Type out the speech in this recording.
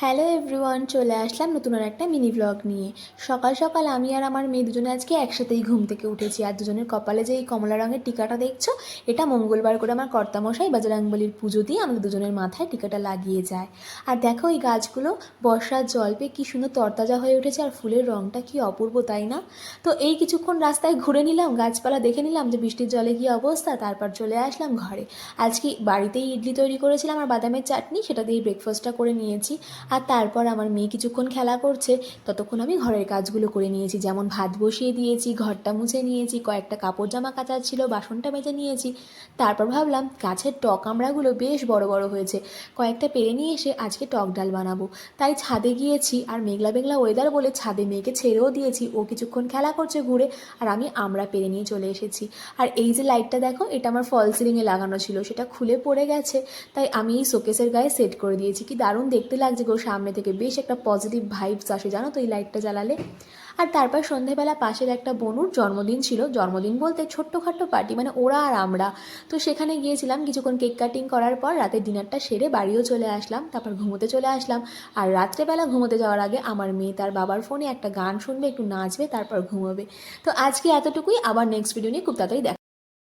Hello everyone, চলে আসলাম নতুন আর একটা মিনি ব্লগ নিয়ে। সকাল সকাল আমি আর আমার মেয়ে দুজনে আজকে একসাথেই ঘুম থেকে উঠেছি। আর দুজনের কপালে যে এই কমলা রঙের টিকাটা দেখছো, এটা মঙ্গলবার করে আমার কর্তামশাই বজরংবলীর পুজো দিয়ে আমাদের দুজনের মাথায় টিকাটা লাগিয়ে যায়। আর দেখো এই গাছগুলো বর্ষার জল পেয়ে কী সুন্দর তরতাজা হয়ে উঠেছে, আর ফুলের রঙটা কি অপূর্ব, তাই না? তো এই কিছুক্ষণ রাস্তায় ঘুরে নিলাম, গাছপালা দেখে নিলাম যে বৃষ্টির জলে কী অবস্থা, তারপর চলে আসলাম ঘরে। আজকে বাড়িতেই ইডলি তৈরি করেছিলাম আর বাদামের চাটনি, সেটা দিয়ে ব্রেকফাস্টটা করে নিয়েছি। আর তারপর আমার মেয়ে কিছুক্ষণ খেলা করছে, ততক্ষণ আমি ঘরের কাজগুলো করে নিয়েছি। যেমন ভাত বসিয়ে দিয়েছি, ঘরটা মুছে নিয়েছি, কয়েকটা কাপড় জামা কাচার ছিল, বাসনটা মেজে নিয়েছি। তারপর ভাবলাম গাছের টক আমড়াগুলো বেশ বড় বড় হয়েছে, কয়েকটা পেরে নিয়ে এসে আজকে টক ডাল বানাবো। তাই ছাদে গিয়েছি, আর মেঘলা মেঘলা ওয়েদার বলে ছাদে মেয়েকে ছেড়েও দিয়েছি, ও কিছুক্ষণ খেলা করছে ঘুরে, আর আমি আমড়া পেরে নিয়ে চলে এসেছি। আর এই যে লাইটটা দেখো, এটা আমার ফল সিলিংয়ে লাগানো ছিল, সেটা খুলে পড়ে গেছে, তাই আমি এই শোকেসের গায়ে সেট করে দিয়েছি। কি দারুণ দেখতে লাগছে গো, সামনে থেকে বেশ একটা পজিটিভ ভাইবস আসে জানো তো এই লাইটটা জ্বালালে। আর তারপর সন্ধেবেলা পাশের একটা বনুর জন্মদিন ছিল, জন্মদিন বলতে ছোট্টখাট্টো পার্টি, মানে ওরা আর আমরা। তো সেখানে গিয়েছিলাম, কিছুক্ষণ কেক কাটিং করার পর রাতের ডিনারটা সেরে বাড়িও চলে আসলাম, তারপর ঘুমোতে চলে আসলাম। আর রাত্রেবেলা ঘুমোতে যাওয়ার আগে আমার মেয়ে তার বাবার ফোনে একটা গান শুনবে, একটু নাচবে, তারপর ঘুমোবে। তো আজকে এতটুকুই, আবার নেক্সট ভিডিও নিয়ে খুব তাড়াতাড়ি দেখা